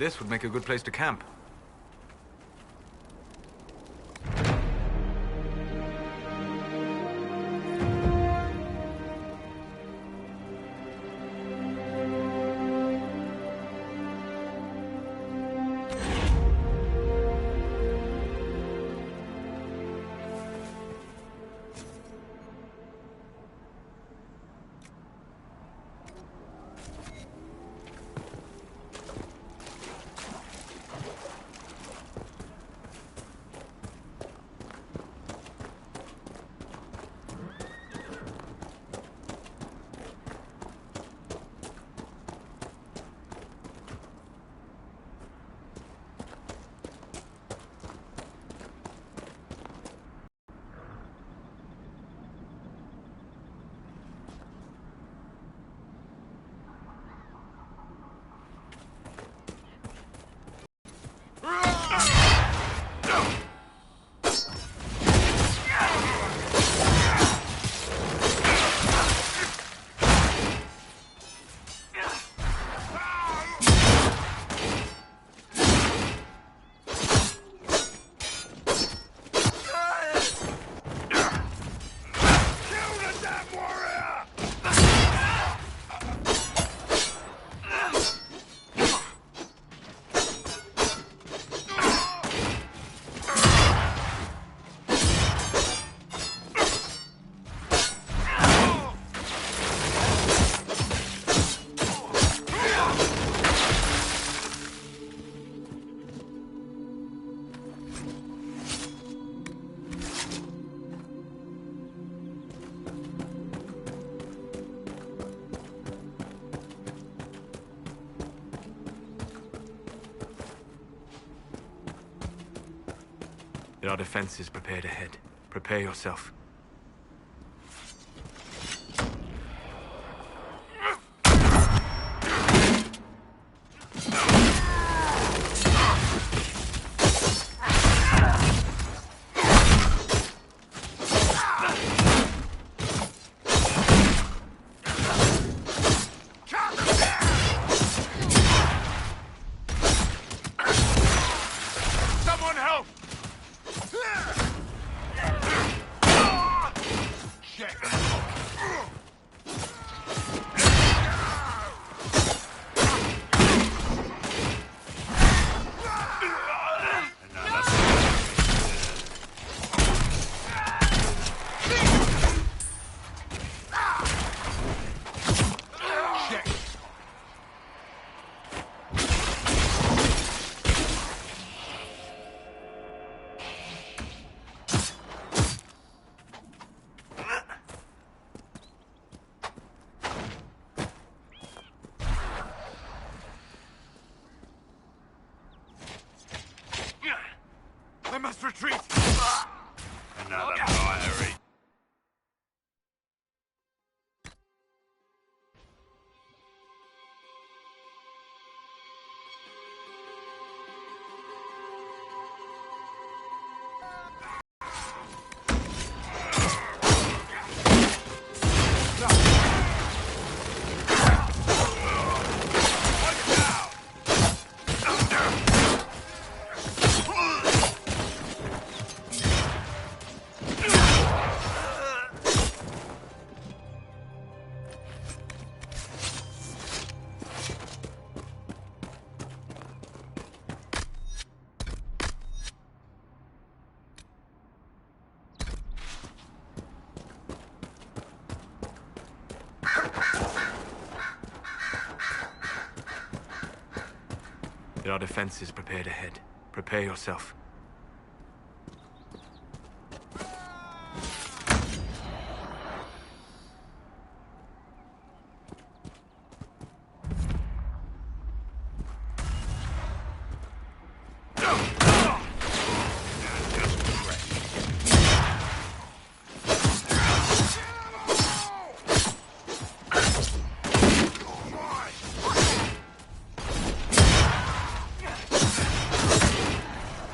This would make a good place to camp. There are defenses prepared ahead. Prepare yourself. I must retreat! Another diary. There are defenses prepared ahead. Prepare yourself.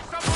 Someone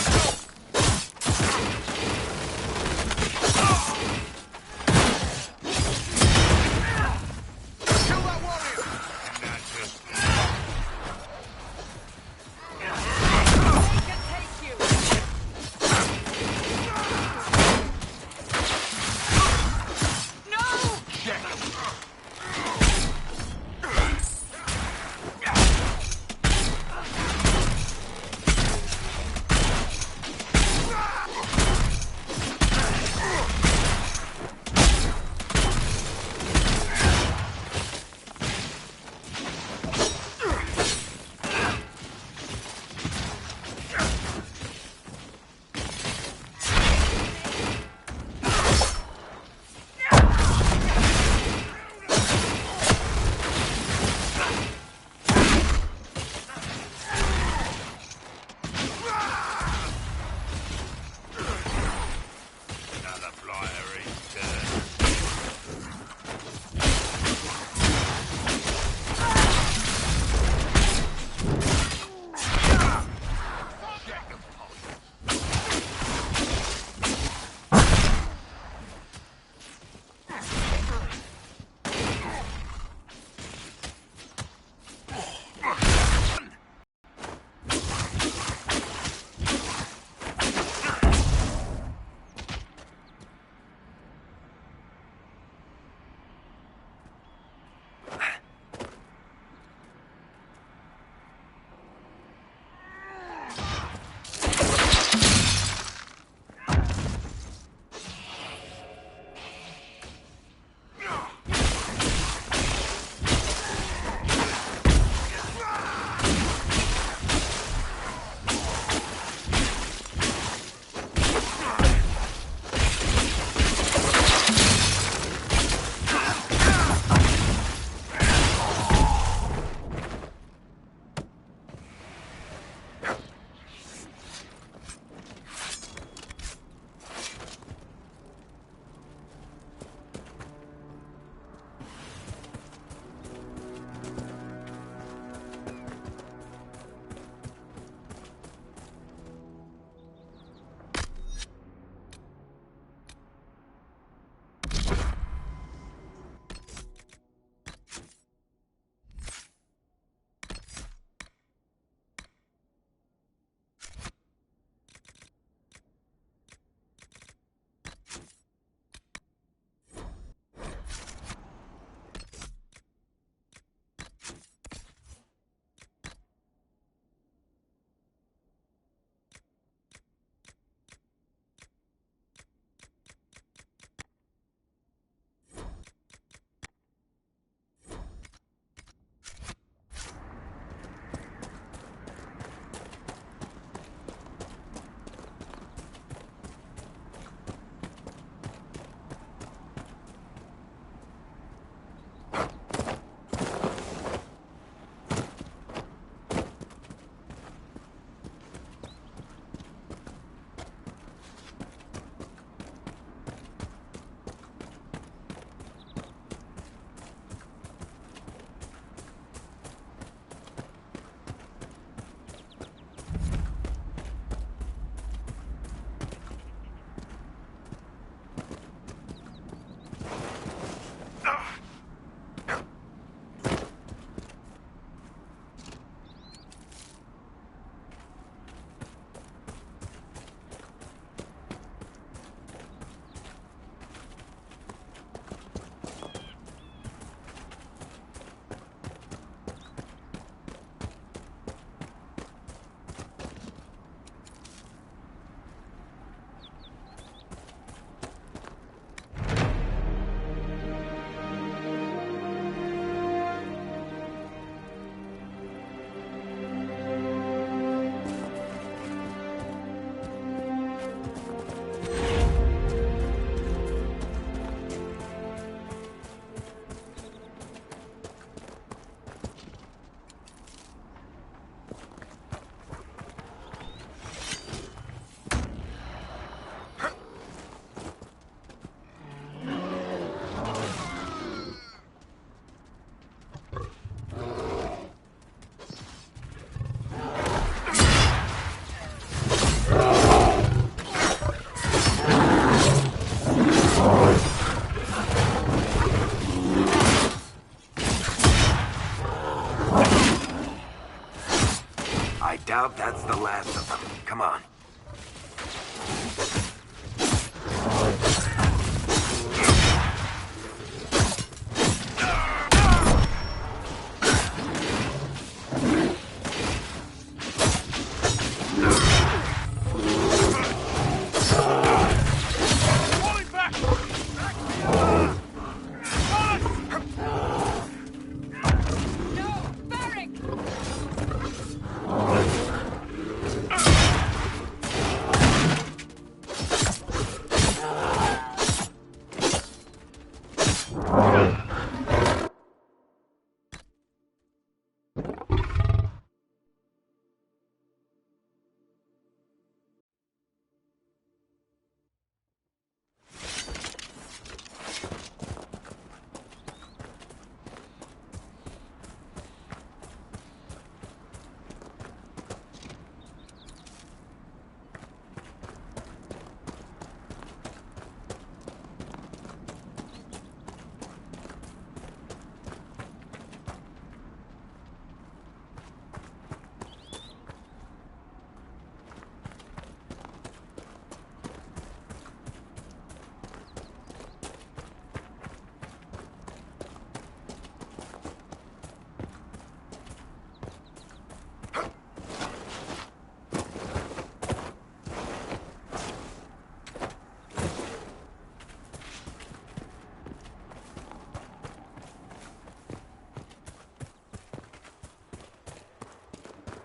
doubt that's the last of them. Come on.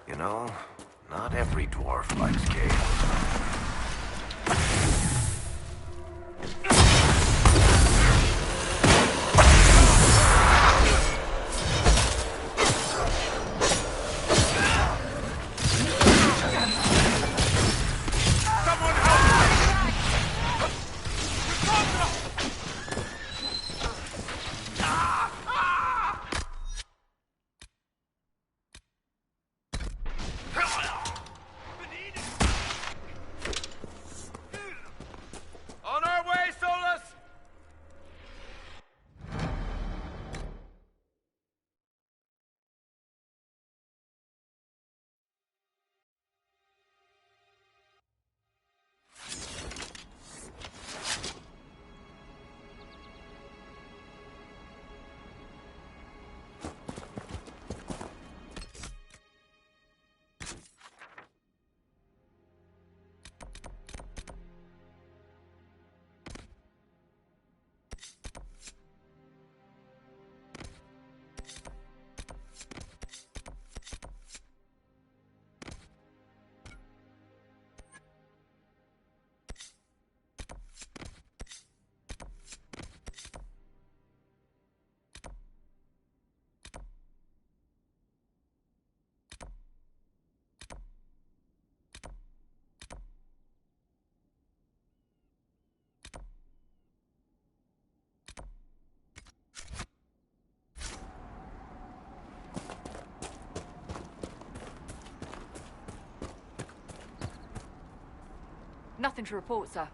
You know, not every dwarf likes chaos. Nothing to report, sir.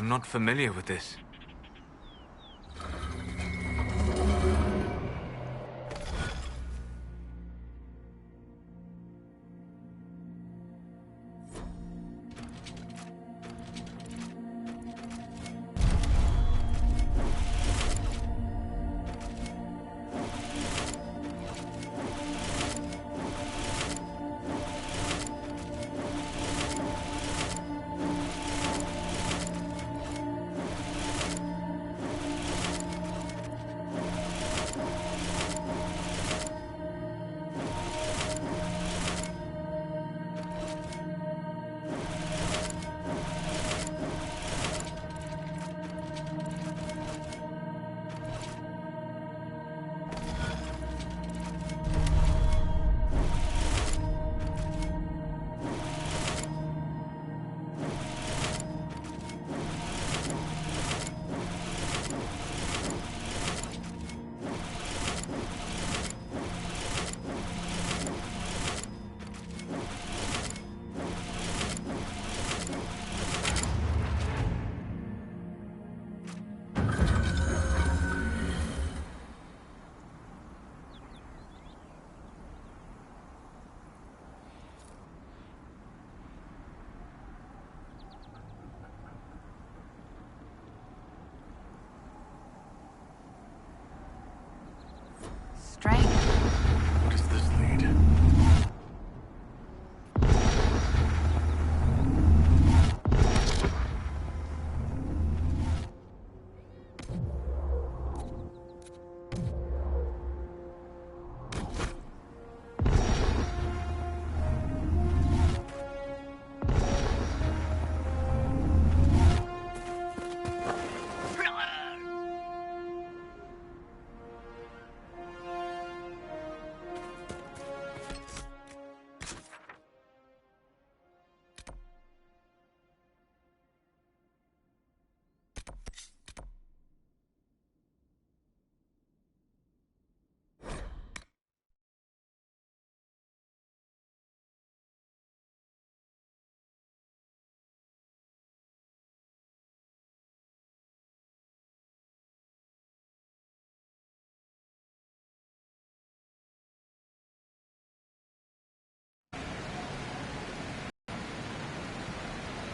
I'm not familiar with this. Strange. What does this lead?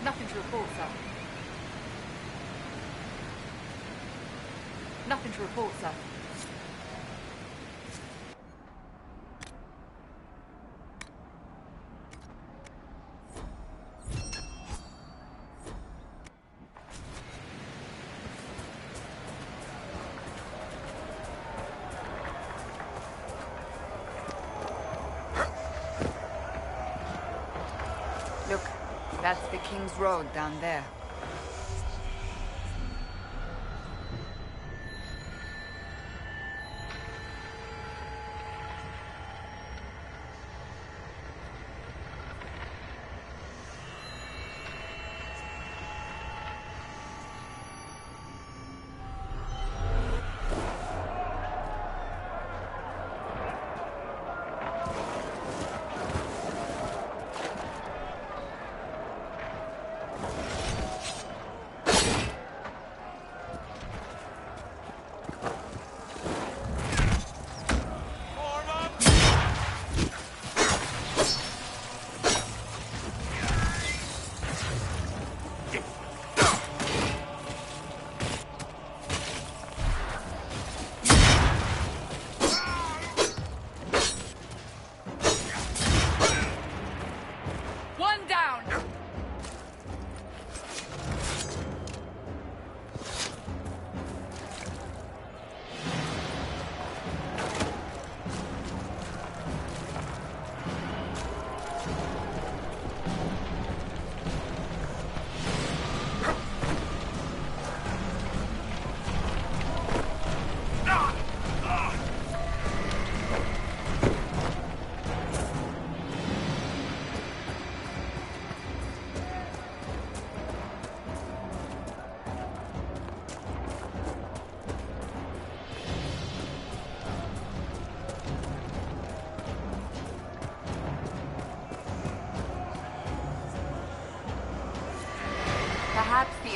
Nothing to report, sir. Nothing to report, sir. Look, that's the King's Road down there.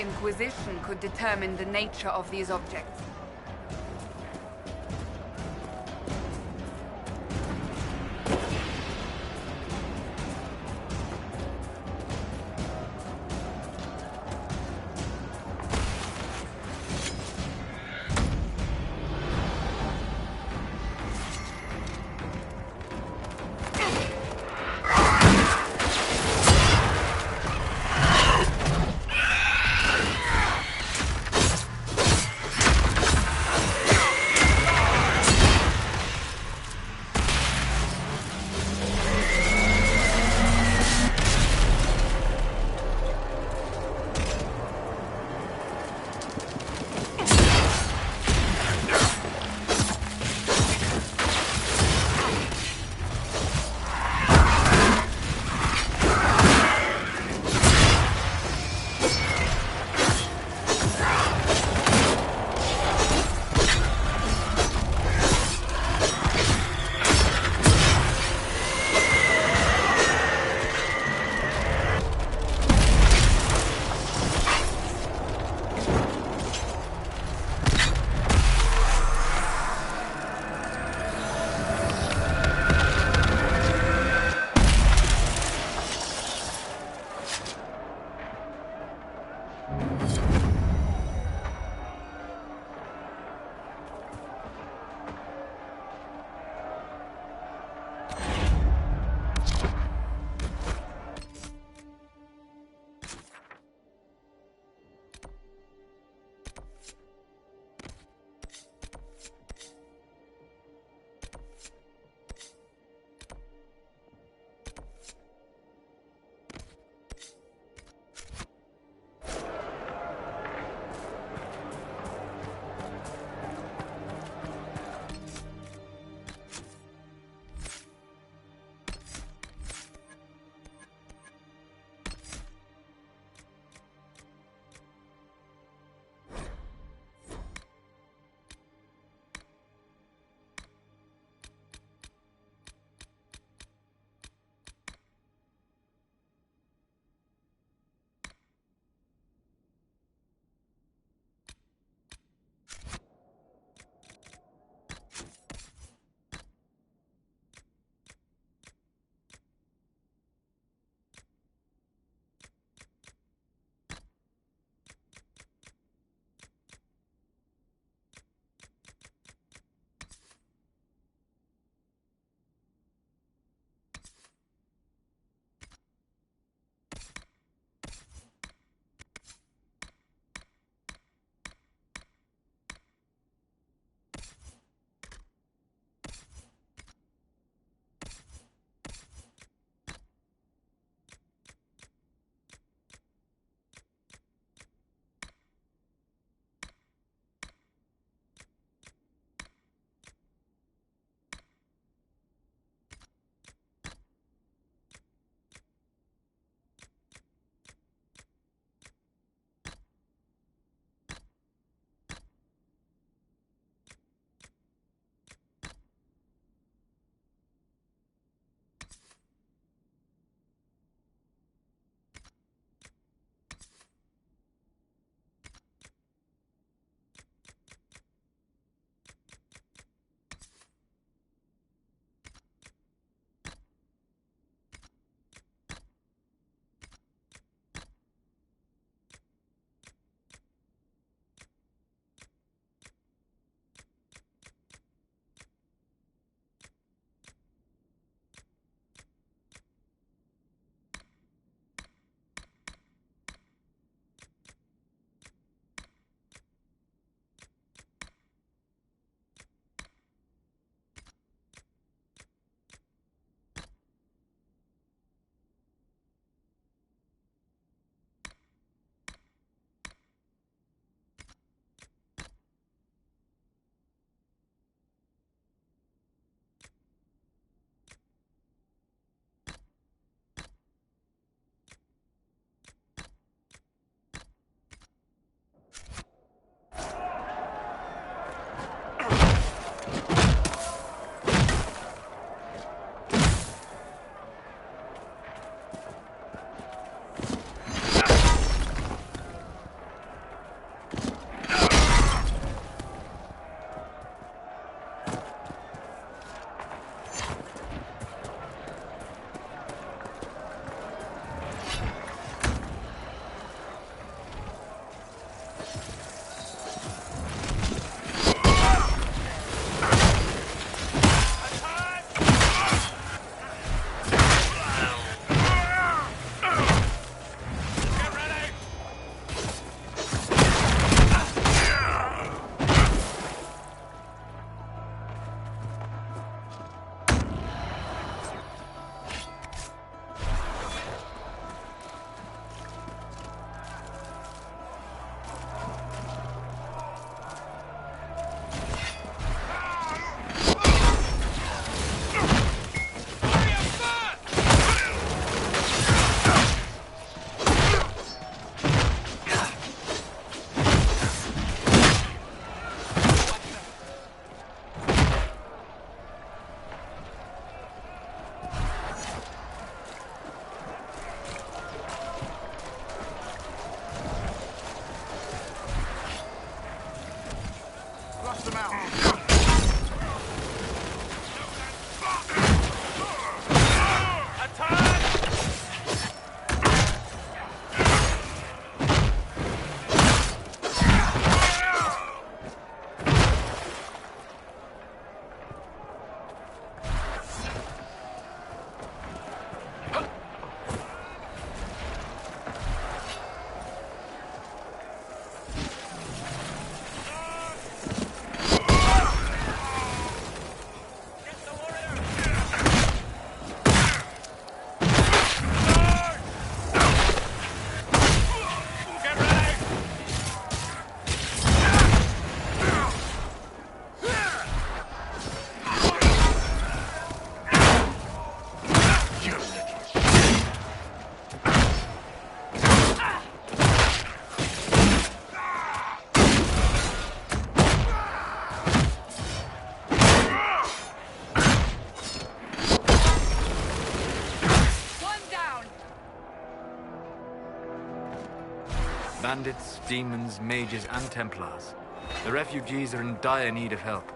the Inquisition could determine the nature of these objects. Bandits, demons, mages, and Templars. The refugees are in dire need of help.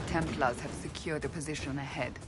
Templars have secured a position ahead.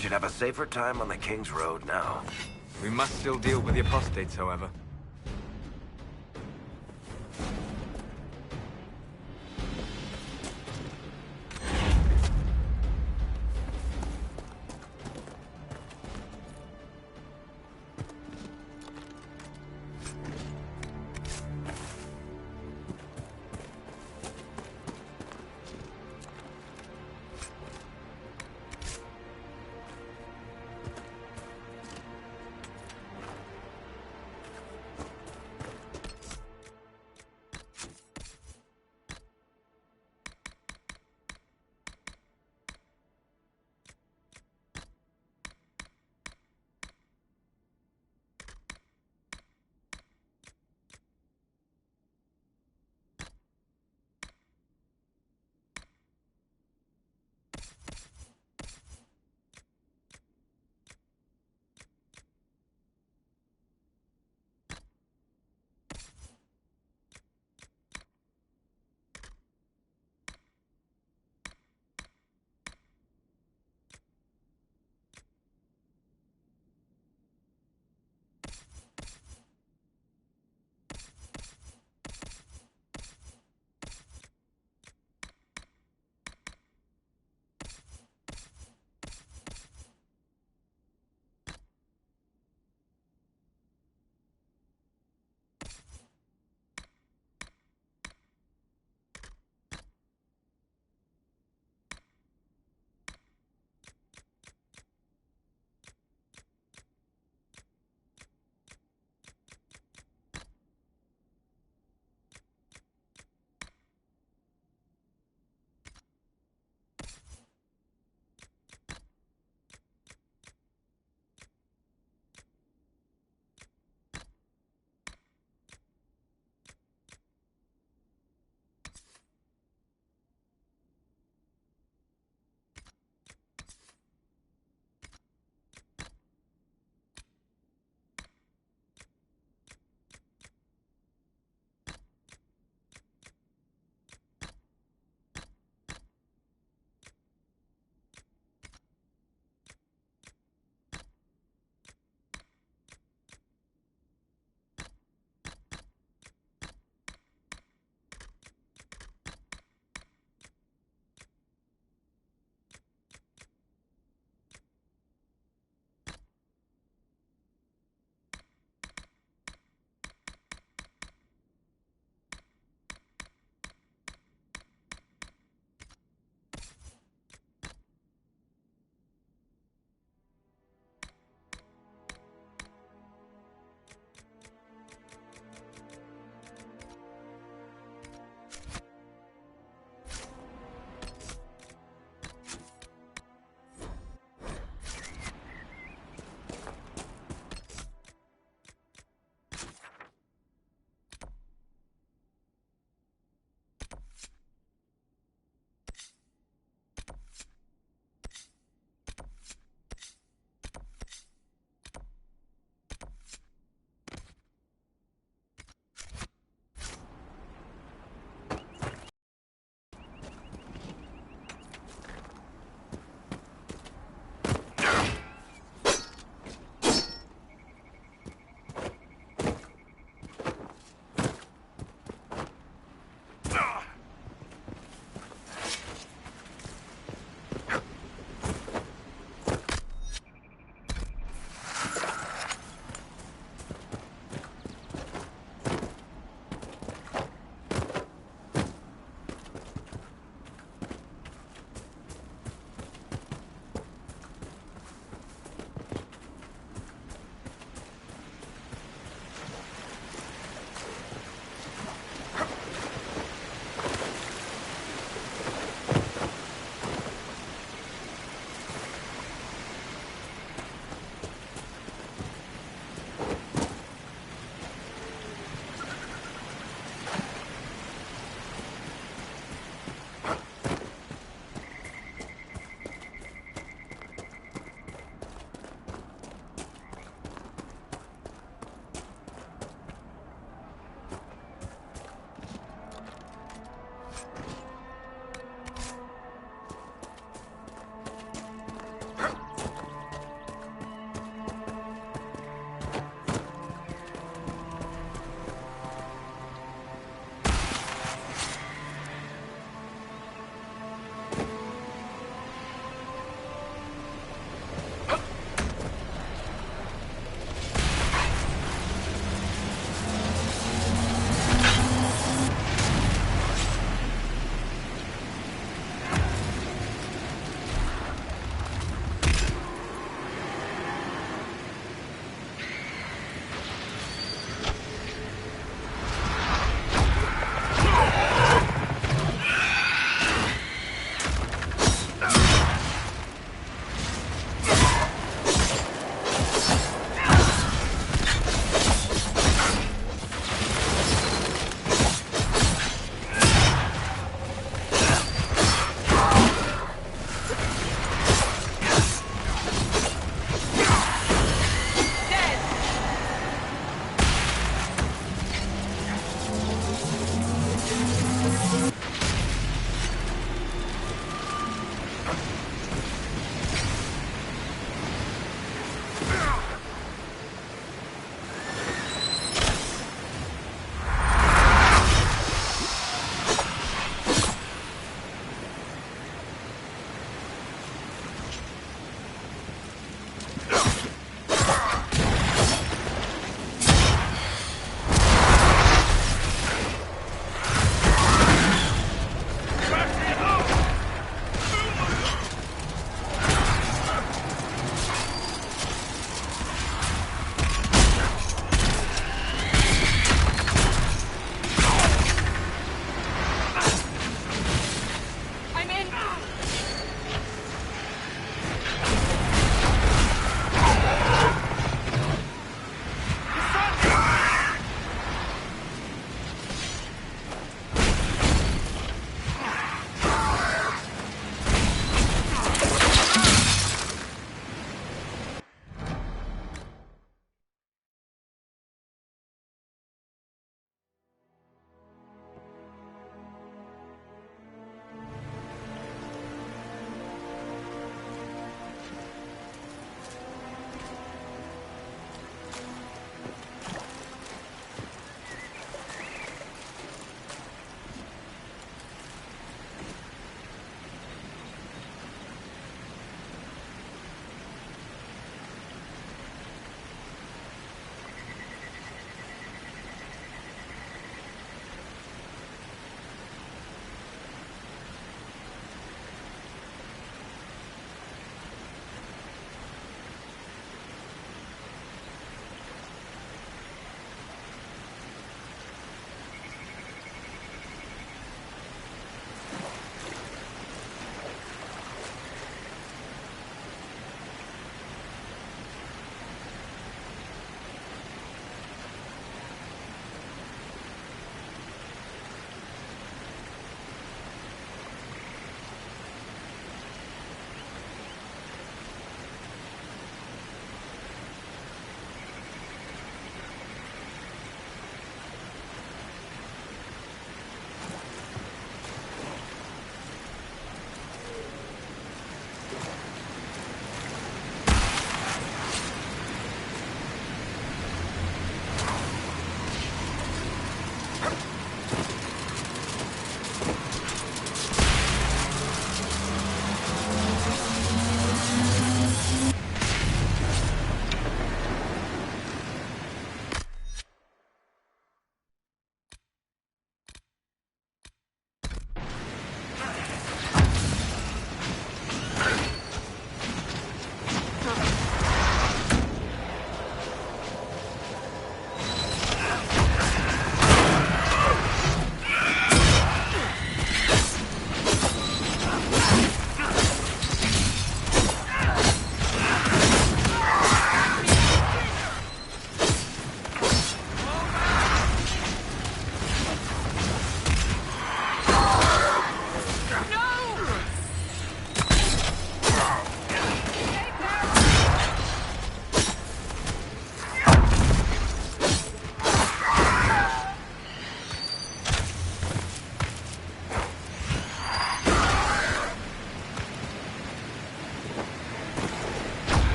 Should have a safer time on the King's Road now. We must still deal with the apostates, however.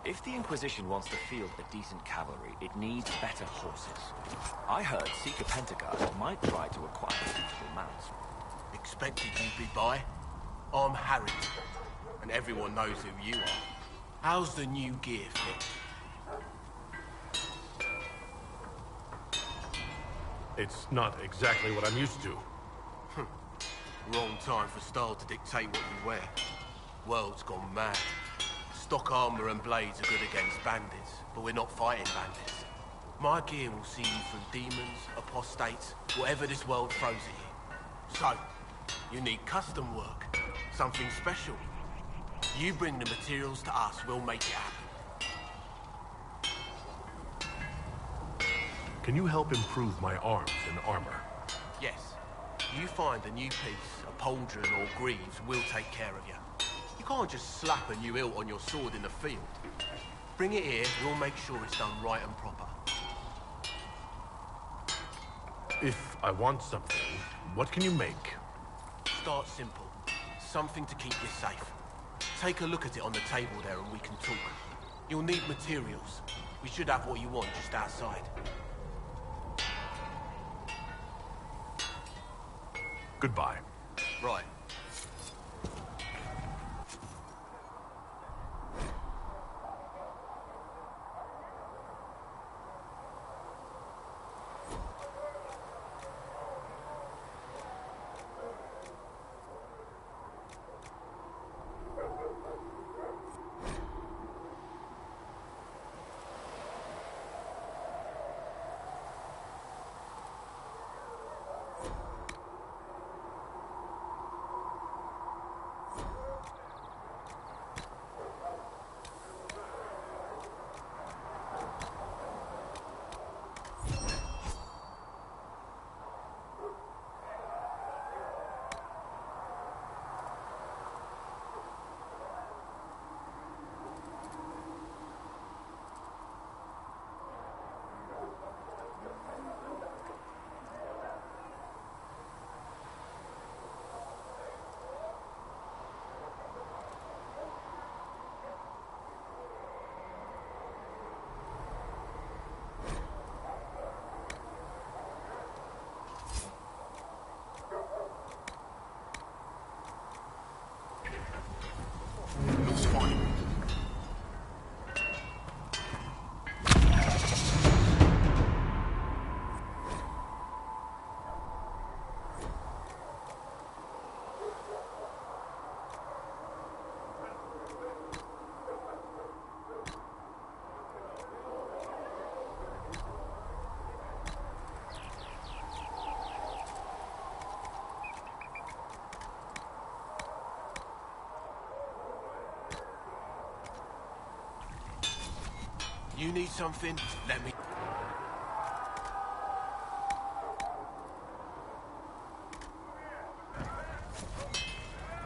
If the Inquisition wants to field a decent cavalry, it needs better horses. I heard Seeker Pentagard might try to acquire suitable mounts. Expected you'd be by. I'm Harry, and everyone knows who you are. How's the new gear fit? It's not exactly what I'm used to. Wrong time for style to dictate what you wear. World's gone mad. Stock armor and blades are good against bandits, but we're not fighting bandits. My gear will see you through demons, apostates, whatever this world throws at you. So, you need custom work, something special. You bring the materials to us, we'll make it happen. Can you help improve my arms and armor? Yes. You find a new piece, a pauldron or greaves, we'll take care of you. You can't just slap a new hilt on your sword in the field. Bring it here, we'll make sure it's done right and proper. If I want something, what can you make? Start simple. Something to keep you safe. Take a look at it on the table there and we can talk. You'll need materials. We should have what you want just outside. Goodbye. Right. You need something? Let me...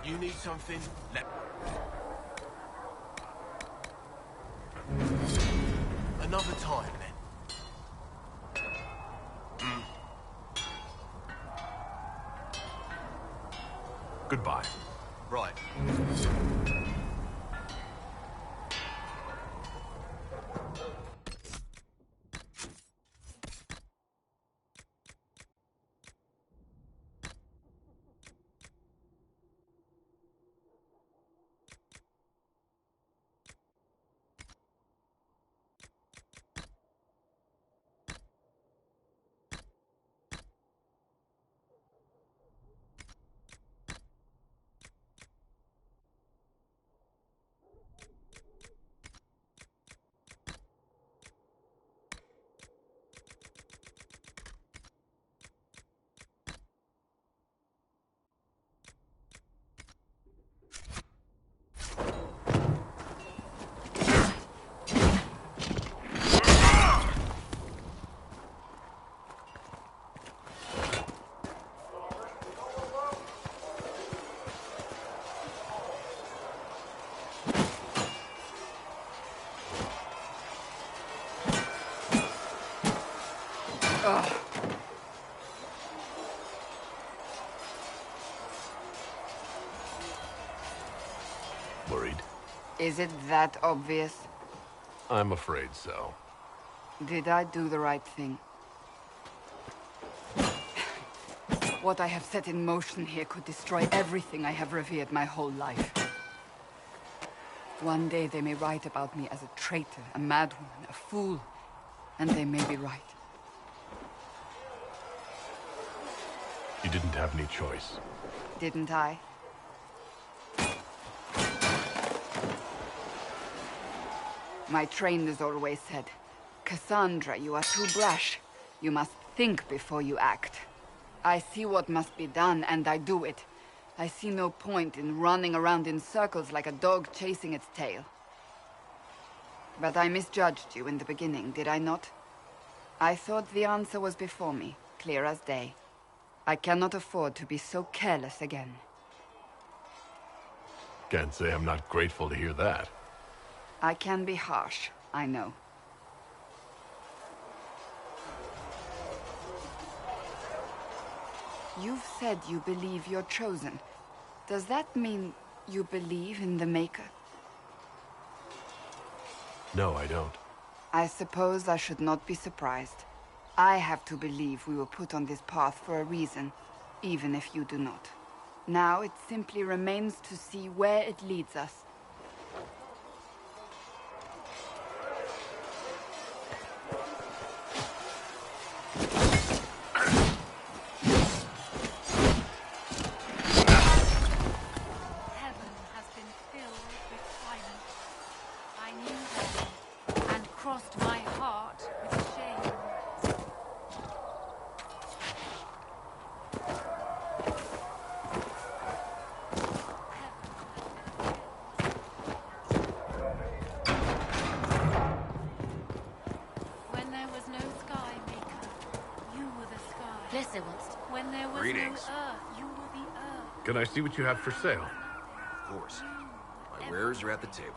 You need something? Let... Another time, then. Goodbye. Right. Worried? Is it that obvious? I'm afraid so. Did I do the right thing? What I have set in motion here could destroy everything I have revered my whole life. One day they may write about me as a traitor, a madwoman, a fool, and they may be right. You didn't have any choice. Didn't I? My trainers always said, Cassandra, you are too brash. You must think before you act. I see what must be done, and I do it. I see no point in running around in circles like a dog chasing its tail. But I misjudged you in the beginning, did I not? I thought the answer was before me, clear as day. I cannot afford to be so careless again. Can't say I'm not grateful to hear that. I can be harsh, I know. You've said you believe you're chosen. Does that mean you believe in the Maker? No, I don't. I suppose I should not be surprised. I have to believe we were put on this path for a reason, even if you do not. Now it simply remains to see where it leads us. Heaven has been filled with silence. I knew that, and crossed my heart with shame. When there was no sky, Maker, you were the sky. When there was Greetings. no earth, you were the earth. Can I see what you have for sale? Of course. My wares are at the table.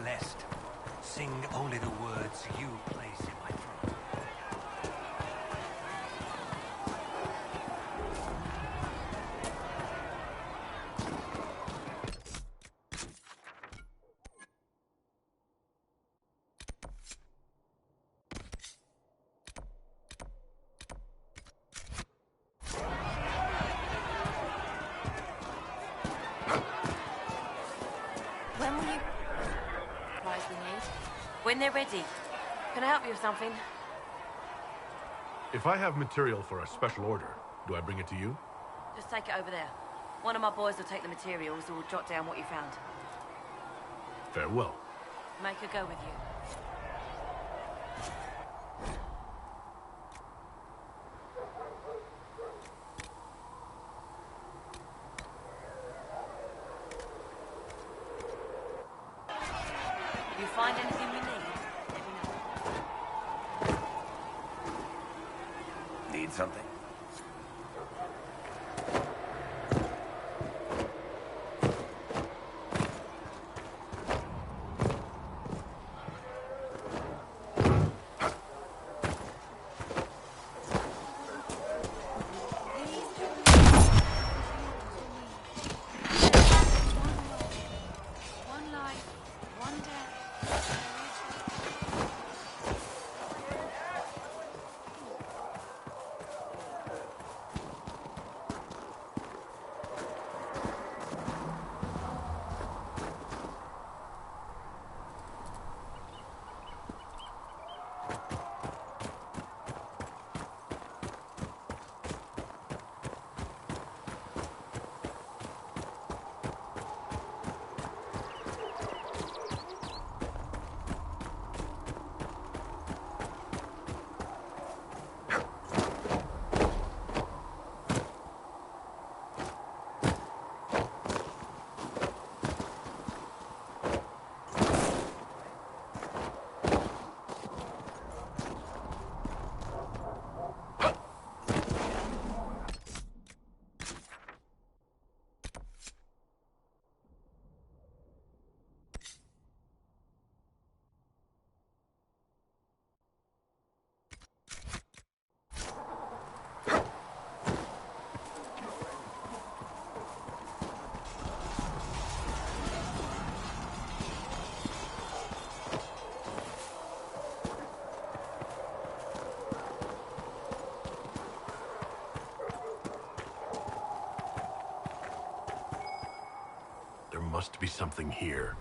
blessed. Sing only the words you place in my throat. When will you... Supplies we need? When they're ready. Can I help you with something? If I have material for a special order, do I bring it to you? Just take it over there. One of my boys will take the materials or will jot down what you found. Farewell. Make her go with you. You find anything you need, let me know. Need something? One life, one death. There must be something here.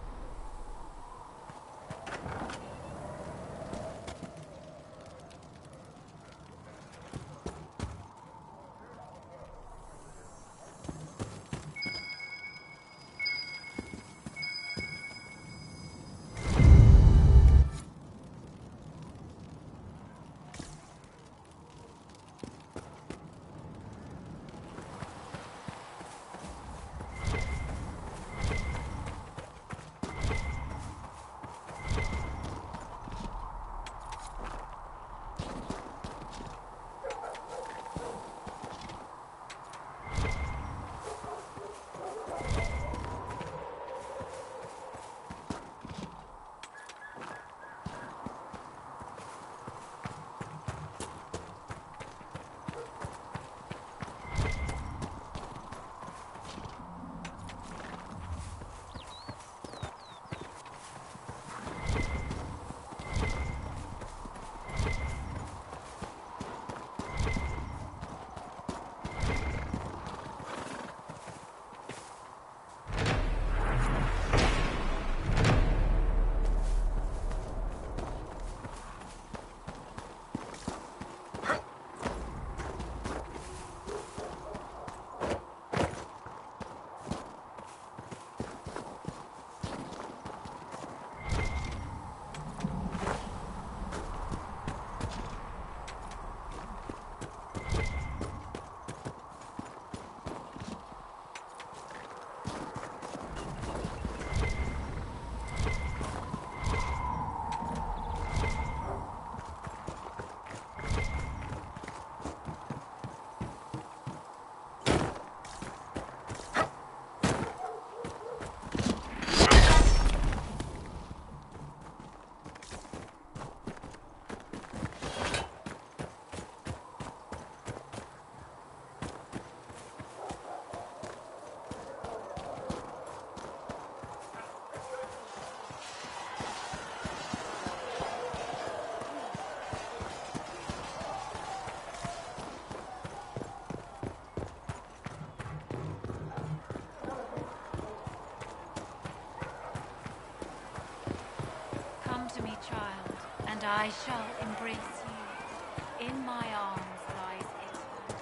I shall embrace you. In my arms lies Ixalan.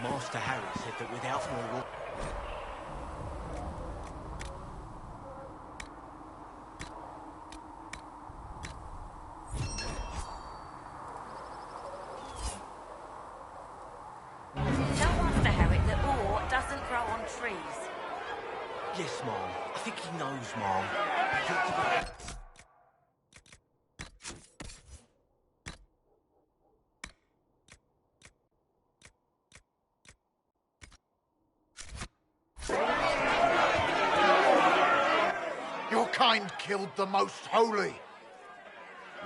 Master Harry said that without more... Tell Master Harry that ore doesn't grow on trees. Yes, Mom. I think he knows, Mom. Your kind killed the most holy.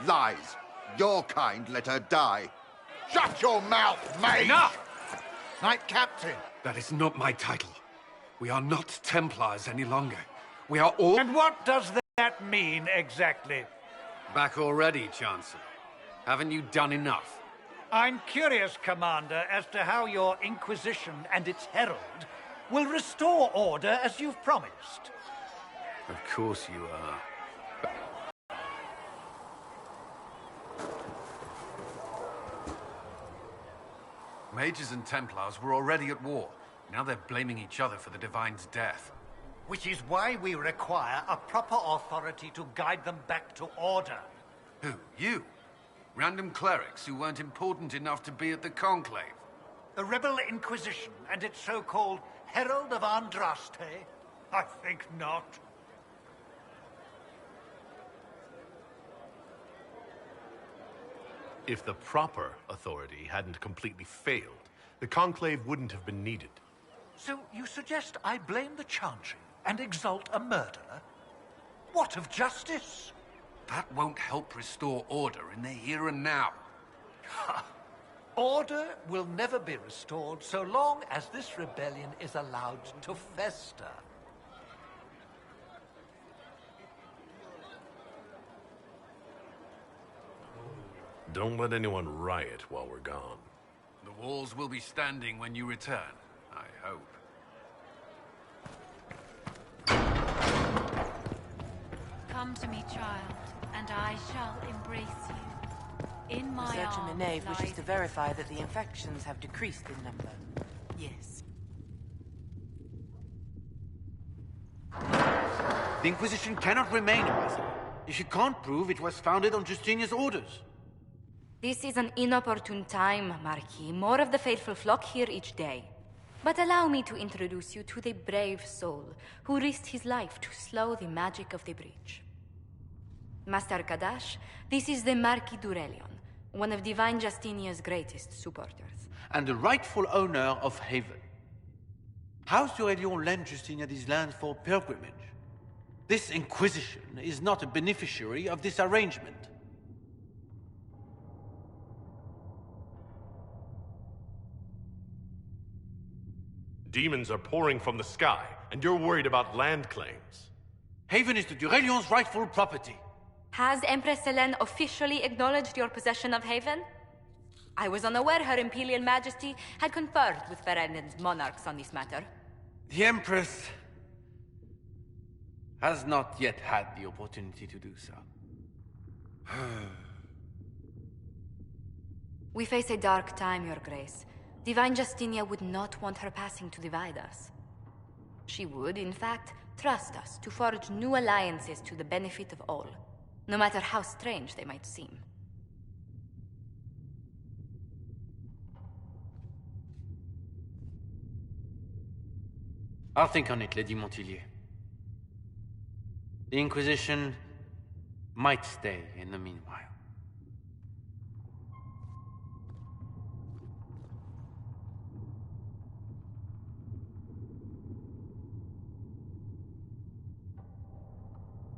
Lies. Your kind let her die. Shut your mouth, mate! Enough! Knight Captain. That is not my title. We are not Templars any longer. We are all... And what does that mean, exactly? Back already, Chancellor. Haven't you done enough? I'm curious, Commander, as to how your Inquisition and its Herald will restore order as you've promised. Of course you are. Mages and Templars were already at war. Now they're blaming each other for the Divine's death. Which is why we require a proper authority to guide them back to order. Who? You? Random clerics who weren't important enough to be at the Conclave? The Rebel Inquisition and its so-called Herald of Andraste? I think not. If the proper authority hadn't completely failed, the Conclave wouldn't have been needed. So you suggest I blame the Chantry and exalt a murderer? What of justice? That won't help restore order in the here and now. Order will never be restored so long as this rebellion is allowed to fester. Don't let anyone riot while we're gone. The walls will be standing when you return, I hope. Come to me, child, and I shall embrace you. In my Research arms in the Nave wishes lies to verify that the infections have decreased in number. Yes. The Inquisition cannot remain impossible if you can't prove it was founded on Justinian's orders. This is an inopportune time, Marquis. More of the faithful flock here each day. But allow me to introduce you to the brave soul who risked his life to slow the magic of the breach. Master Kadash, this is the Marquis Durelion, one of Divine Justinia's greatest supporters. And the rightful owner of Haven. House Durelion lent Justinia these lands for pilgrimage. This Inquisition is not a beneficiary of this arrangement. Demons are pouring from the sky, and you're worried about land claims. Haven is the Durelion's rightful property. Has Empress Selene officially acknowledged your possession of Haven? I was unaware Her Imperial Majesty had conferred with Ferelden's monarchs on this matter. The Empress has not yet had the opportunity to do so. We face a dark time, Your Grace. Divine Justinia would not want her passing to divide us. She would, in fact, trust us to forge new alliances to the benefit of all, no matter how strange they might seem. I'll think on it, Lady Montilyet. The Inquisition might stay in the meanwhile.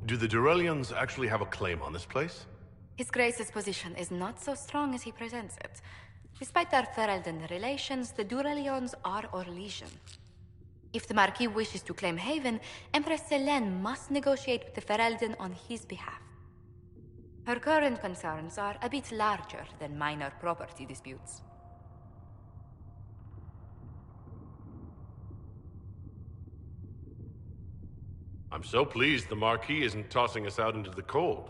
Do the Durelions actually have a claim on this place? His Grace's position is not so strong as he presents it. Despite their Ferelden relations, the Durelions are Orlesian. If the Marquis wishes to claim Haven, Empress Selene must negotiate with the Ferelden on his behalf. Her current concerns are a bit larger than minor property disputes. I'm so pleased the Marquis isn't tossing us out into the cold.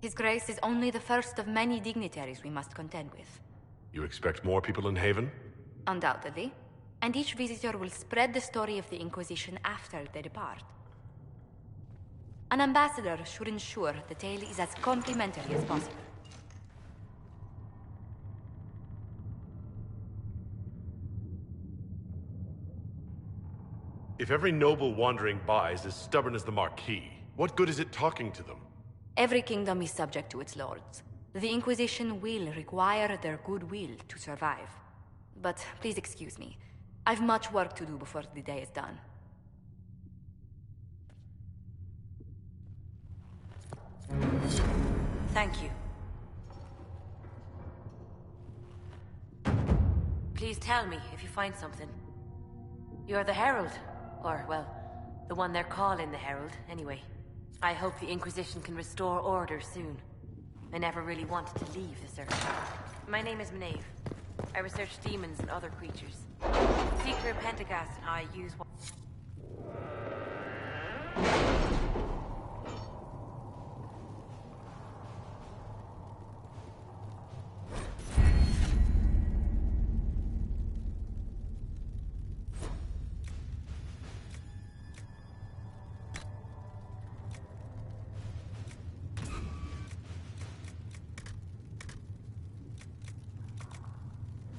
His Grace is only the first of many dignitaries we must contend with. You expect more people in Haven? Undoubtedly. And each visitor will spread the story of the Inquisition after they depart. An ambassador should ensure the tale is as complimentary as possible. If every noble wandering by is as stubborn as the Marquis, what good is it talking to them? Every kingdom is subject to its lords. The Inquisition will require their goodwill to survive. But please excuse me. I've much work to do before the day is done. Thank you. Please tell me if you find something. You're the Herald. Or, well, the one they're calling the Herald, anyway. I hope the Inquisition can restore order soon. I never really wanted to leave the Circle. My name is Maeve. I research demons and other creatures. Seeker Pentagast and I use one...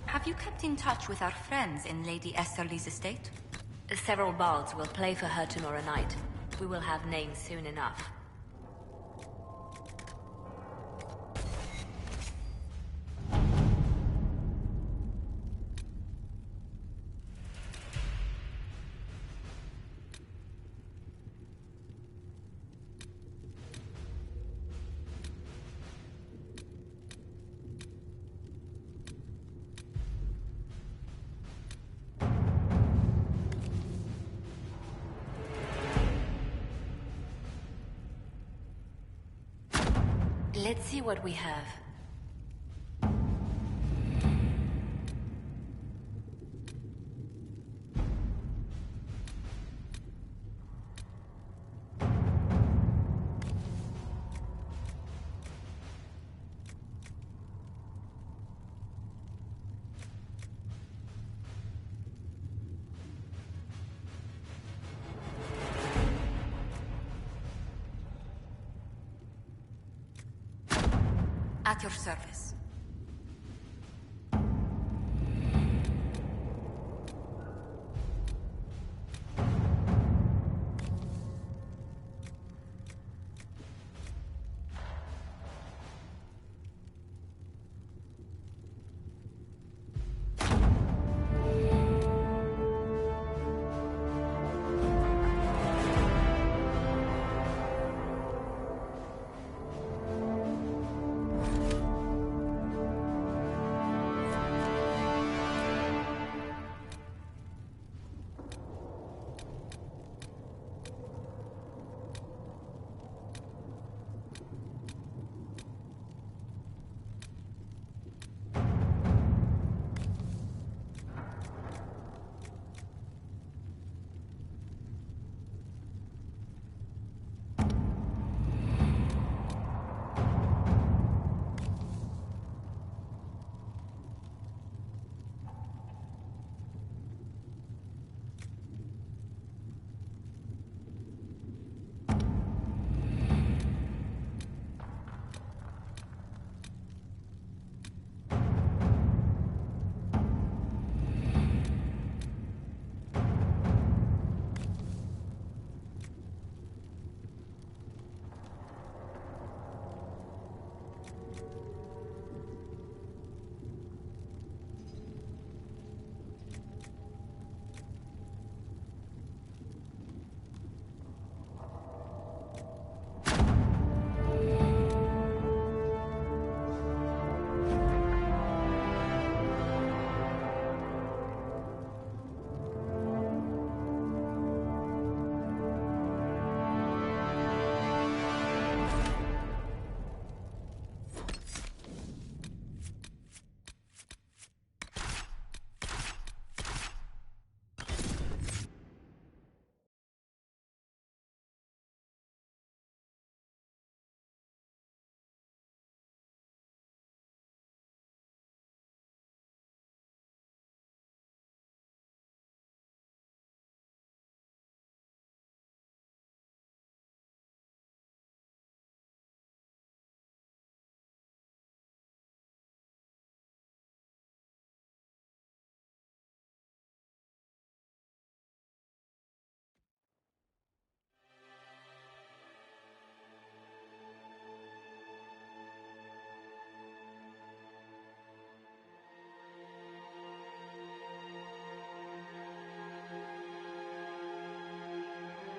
Have you kept in touch with our friends in Lady Esterly's estate? Several bards will play for her tomorrow night. We will have names soon enough. Let's see what we have. At your service.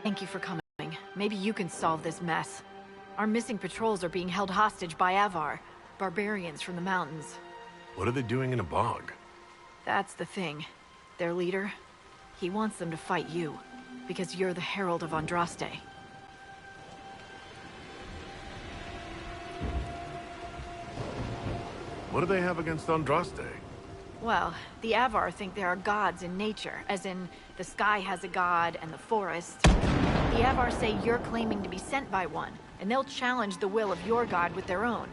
Thank you for coming. Maybe you can solve this mess. Our missing patrols are being held hostage by Avar, barbarians from the mountains. What are they doing in a bog? That's the thing. Their leader, he wants them to fight you, because you're the Herald of Andraste. What do they have against Andraste? Well, the Avar think there are gods in nature, as in the sky has a god and the forest. The Avar say you're claiming to be sent by one, and they'll challenge the will of your god with their own.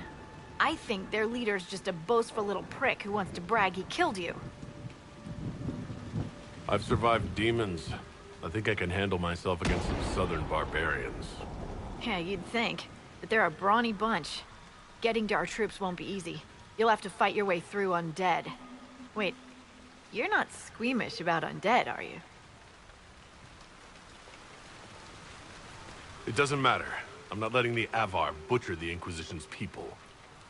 I think their leader's just a boastful little prick who wants to brag he killed you. I've survived demons. I think I can handle myself against some southern barbarians. Yeah, you'd think, but they're a brawny bunch. Getting to our troops won't be easy. You'll have to fight your way through undead. Wait, you're not squeamish about undead, are you? It doesn't matter. I'm not letting the Avar butcher the Inquisition's people.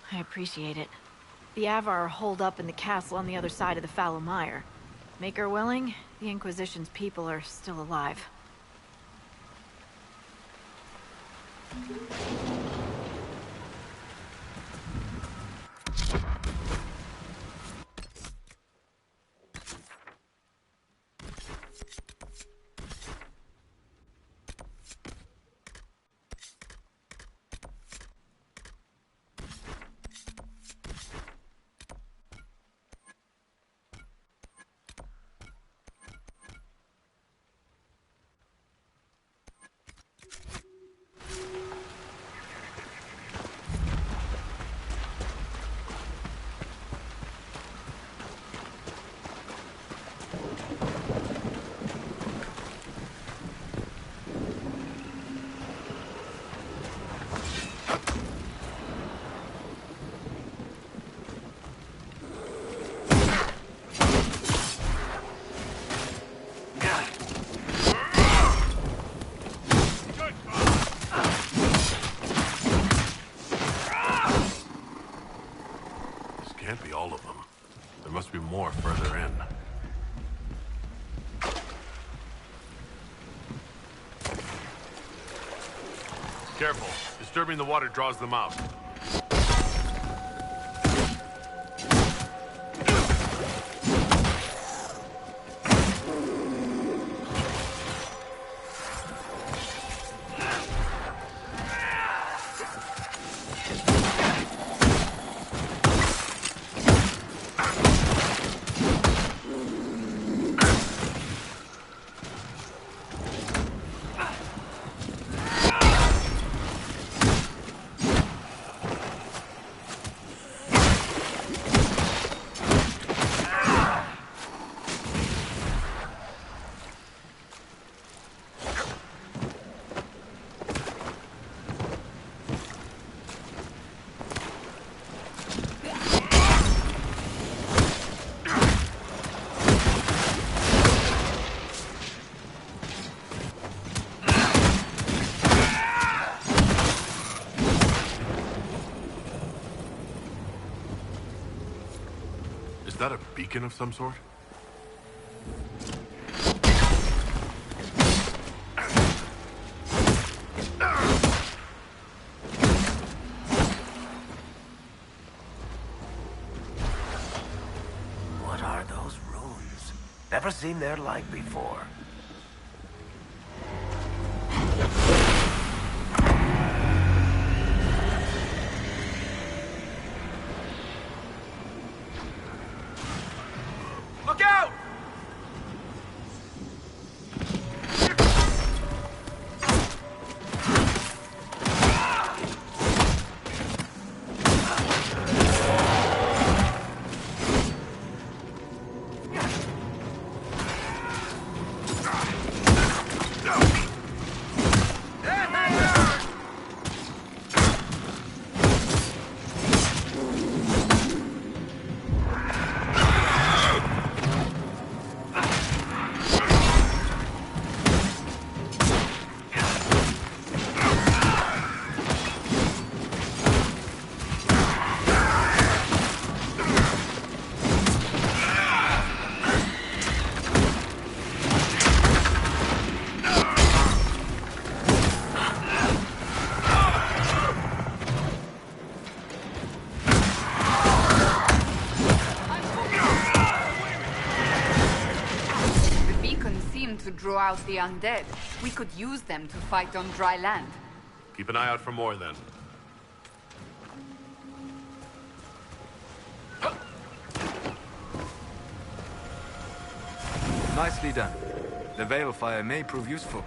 I appreciate it. The Avar are holed up in the castle on the other side of the Fallow Mire. Make her willing, the Inquisition's people are still alive. More further in. Careful. Disturbing the water draws them out. Is that a beacon of some sort? What are those runes? Never seen their like before. Look out! drew out the undead. We could use them to fight on dry land. Keep an eye out for more, then. Nicely done. The Veilfire may prove useful.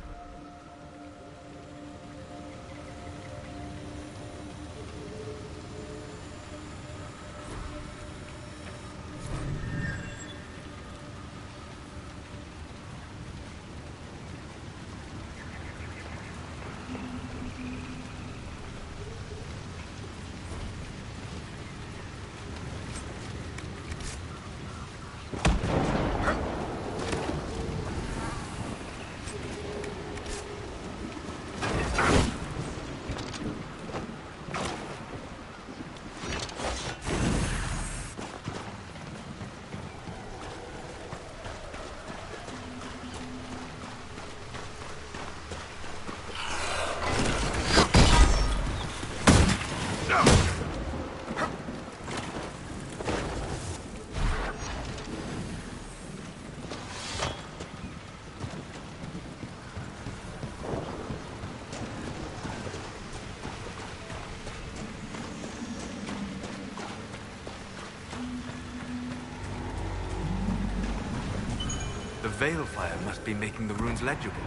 The Veilfire must be making the runes legible.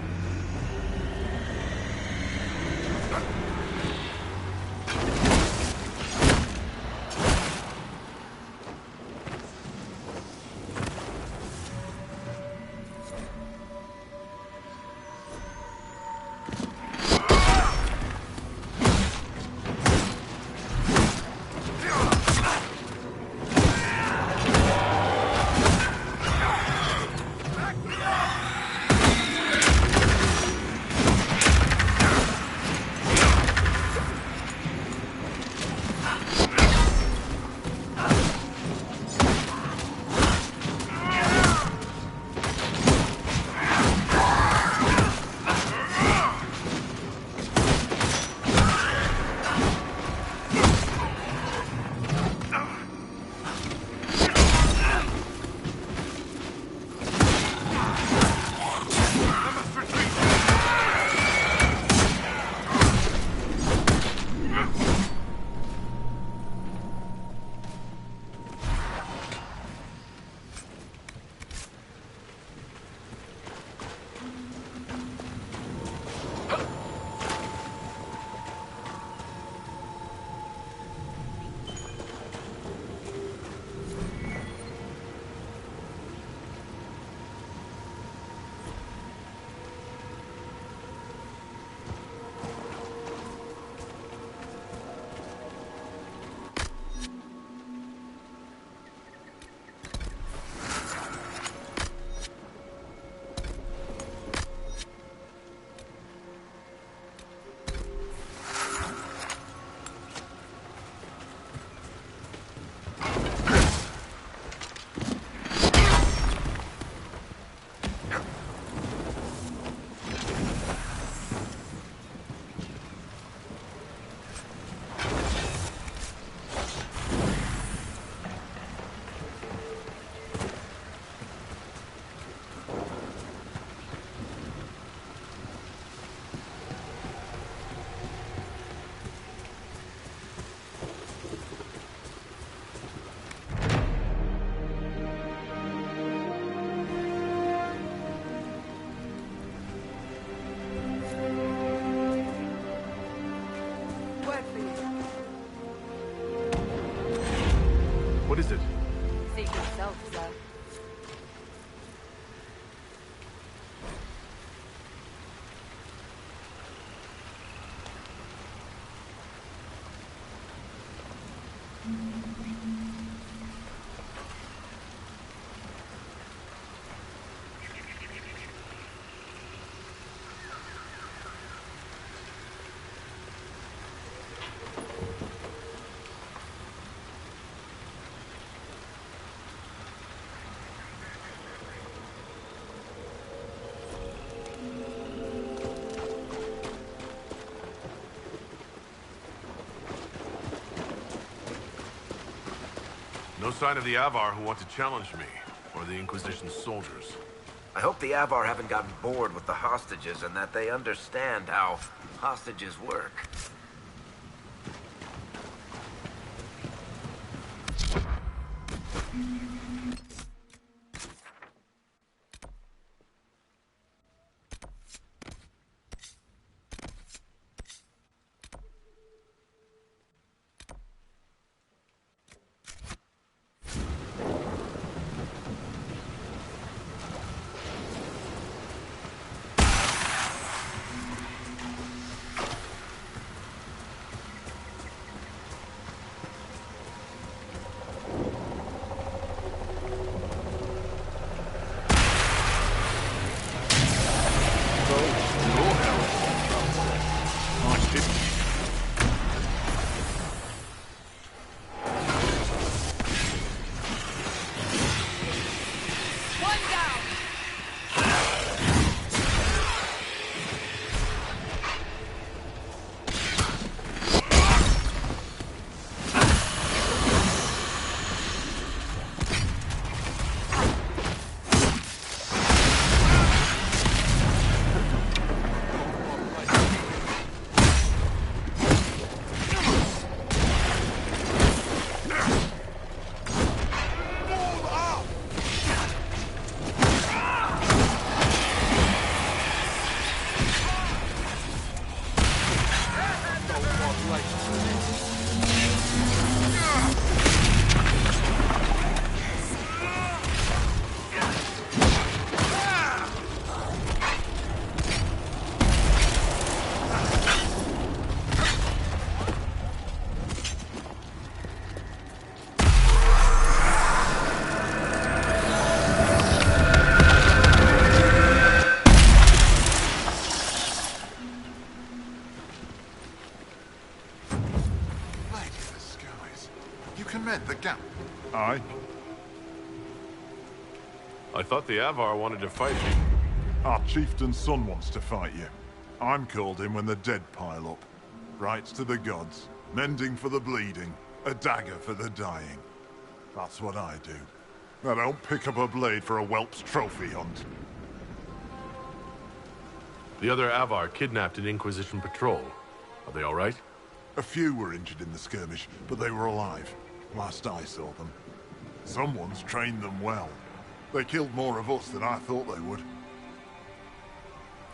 What is it? Seek yourself, sir. No sign of the Avar who want to challenge me, or the Inquisition's soldiers. I hope the Avar haven't gotten bored with the hostages and that they understand how hostages work. The gap. Aye. I thought the Avar wanted to fight you. Our chieftain's son wants to fight you. I'm called in when the dead pile up. Rights to the gods, mending for the bleeding, a dagger for the dying. That's what I do. I don't pick up a blade for a whelp's trophy hunt. The other Avar kidnapped an Inquisition patrol. Are they all right? A few were injured in the skirmish, but they were alive. Last I saw them. Someone's trained them well. They killed more of us than I thought they would.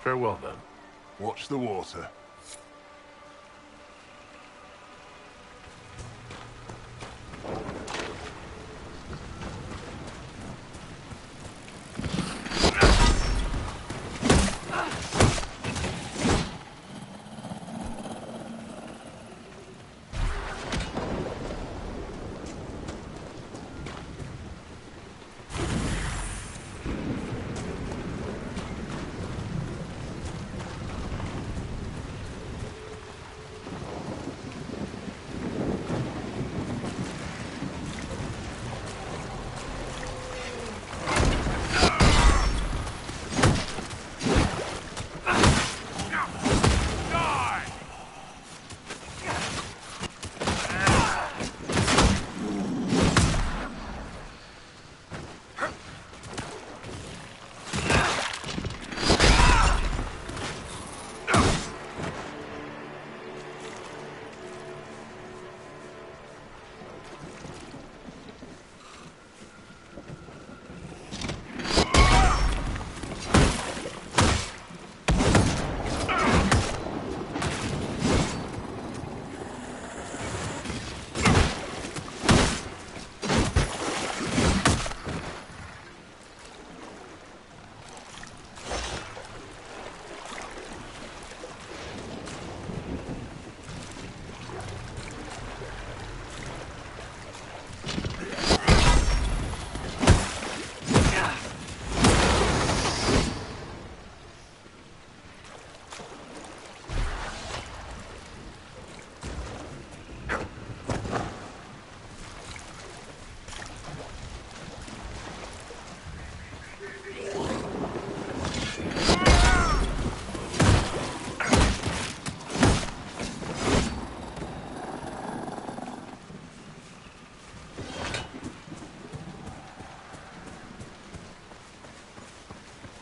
Farewell, then. Watch the water.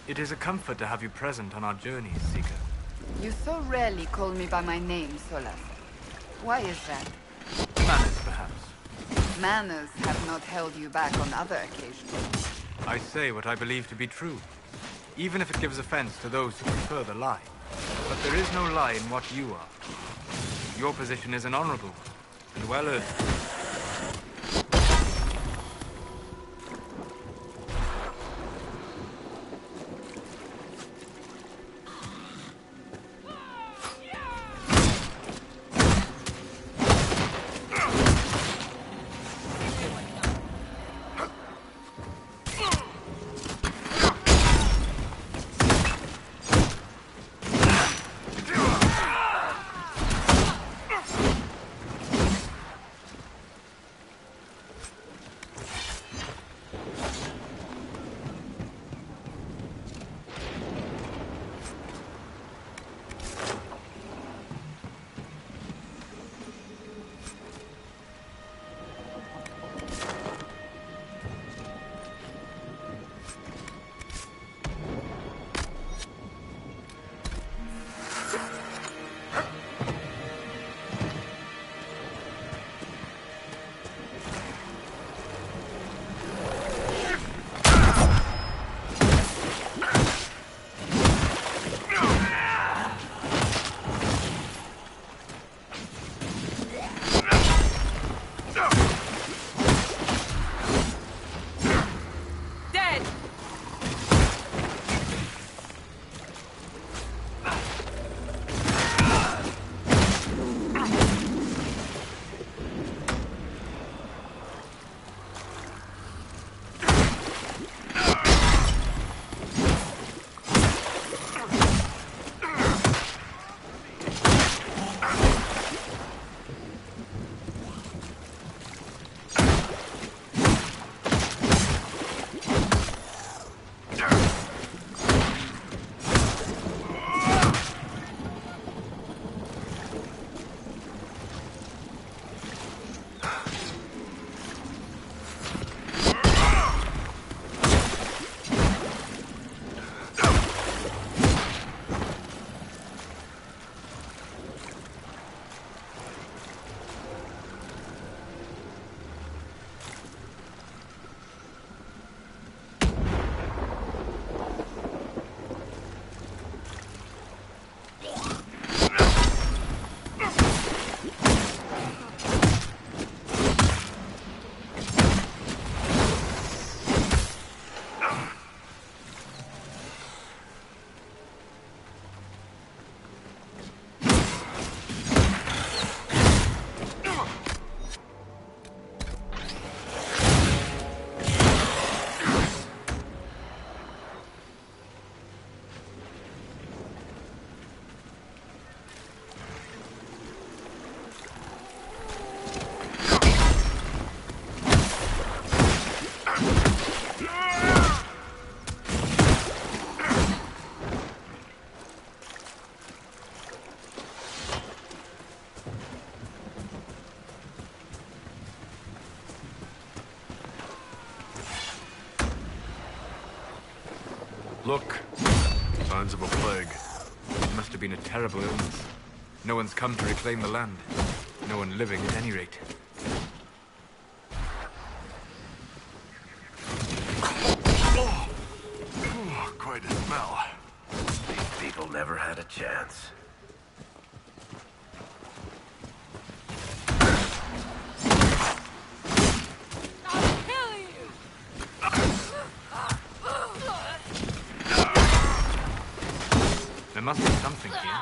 It is a comfort to have you present on our journeys, Seeker. You so rarely call me by my name, Solas. Why is that? Manners, perhaps. Manners have not held you back on other occasions. I say what I believe to be true, even if it gives offense to those who prefer the lie. But there is no lie in what you are. Your position is an honorable one, and well earned. Look. Signs of a plague. It must have been a terrible illness. No one's come to reclaim the land. No one living, at any rate. Quite a smell. These people never had a chance. There must be something here.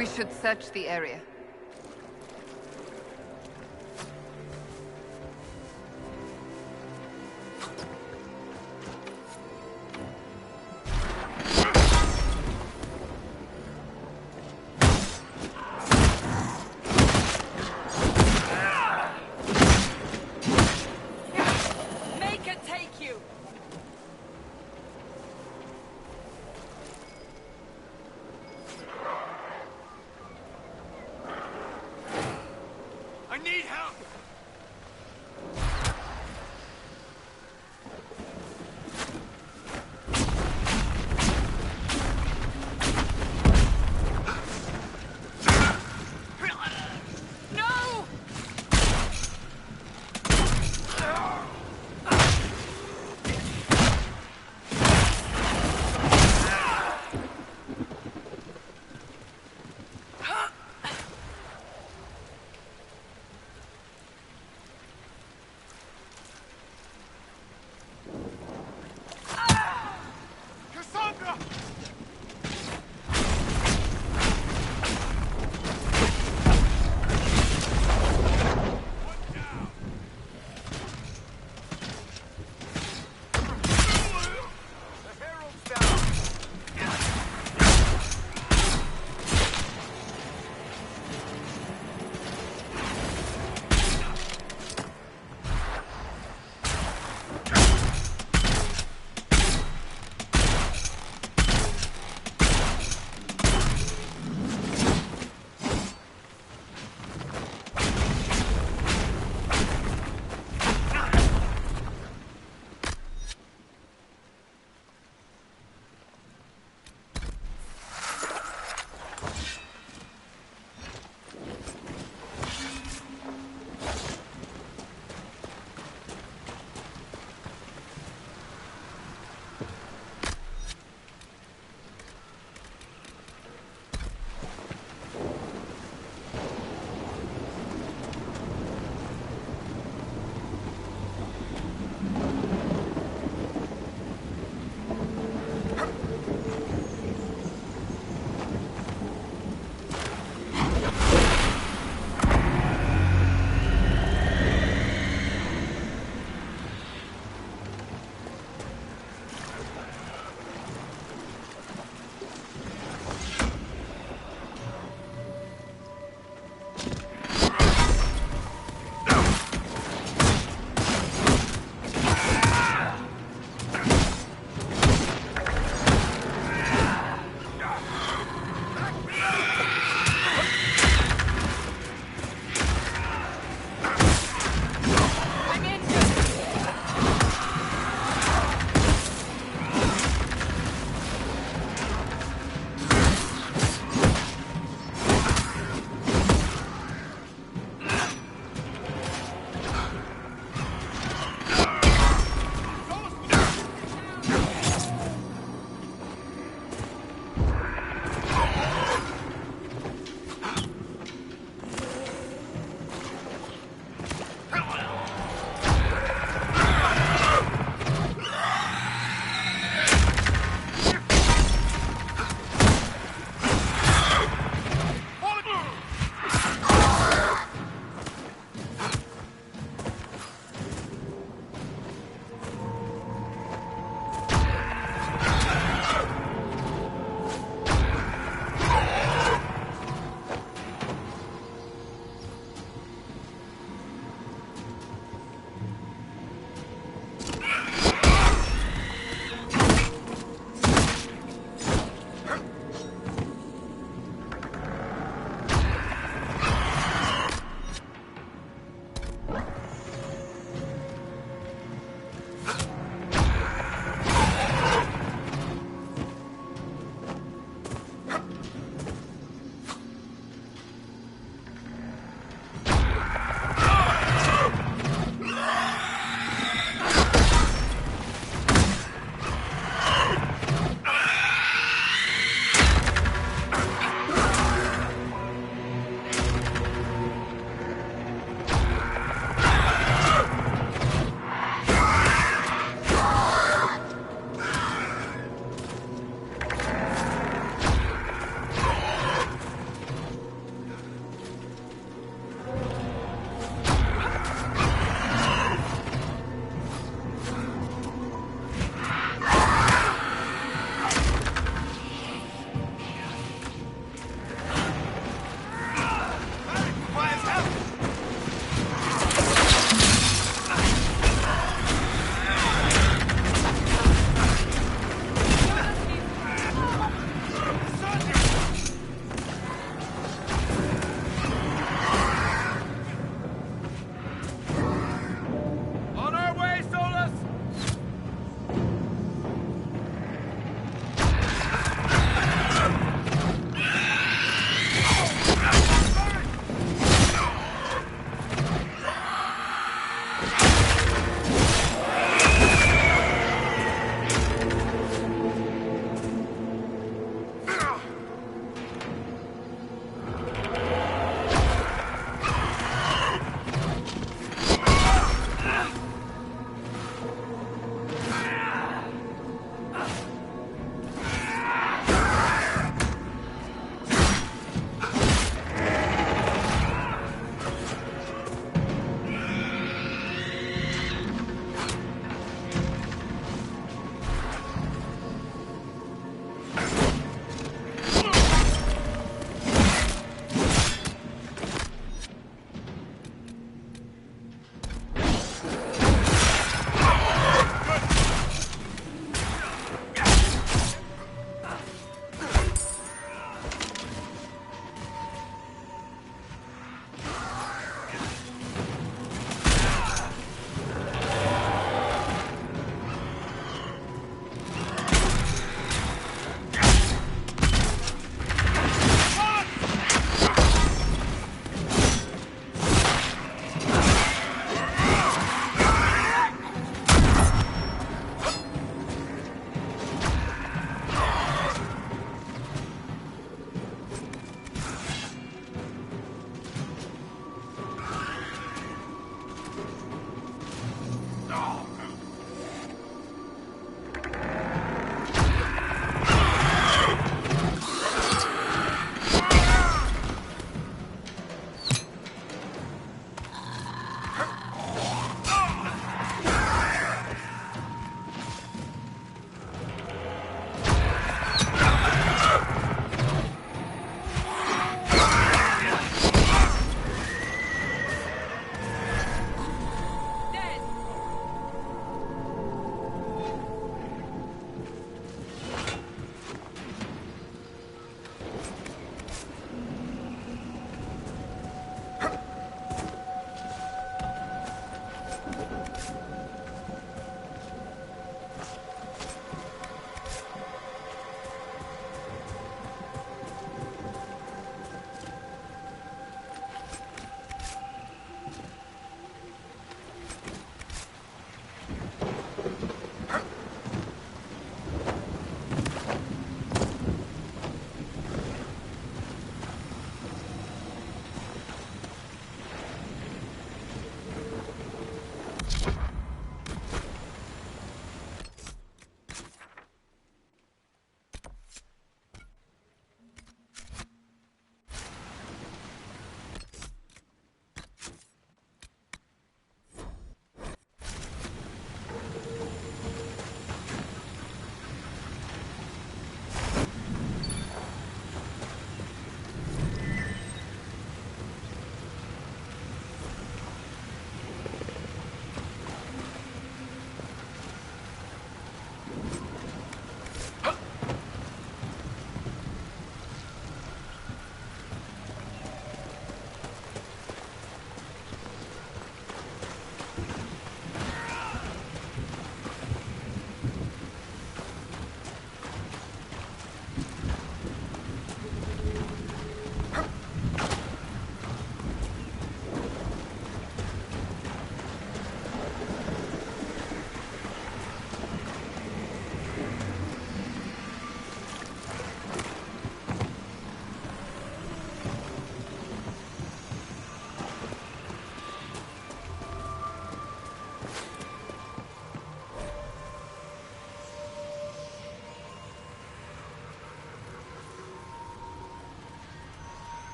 We should search the area. Make it take you! I need help! No!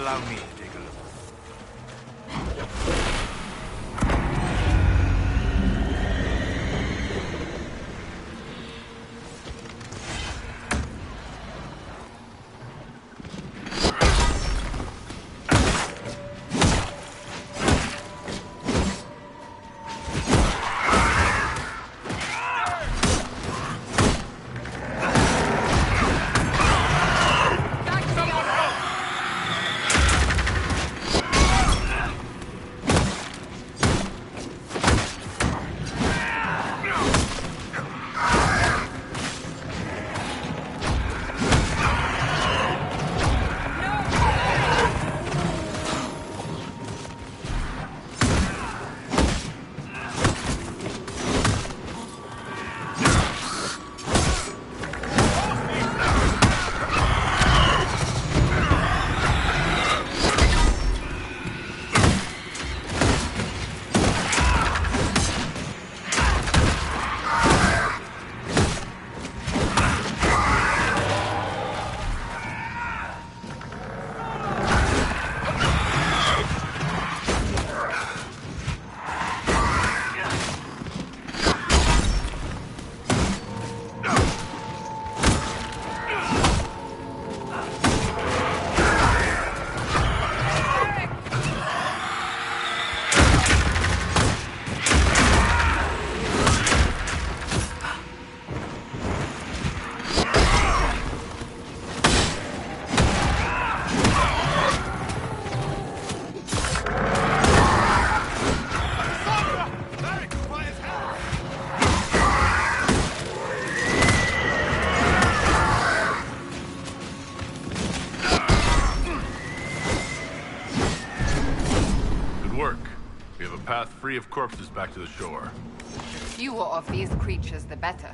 allow me to take a look. Free of corpses back to the shore. The fewer of these creatures, the better.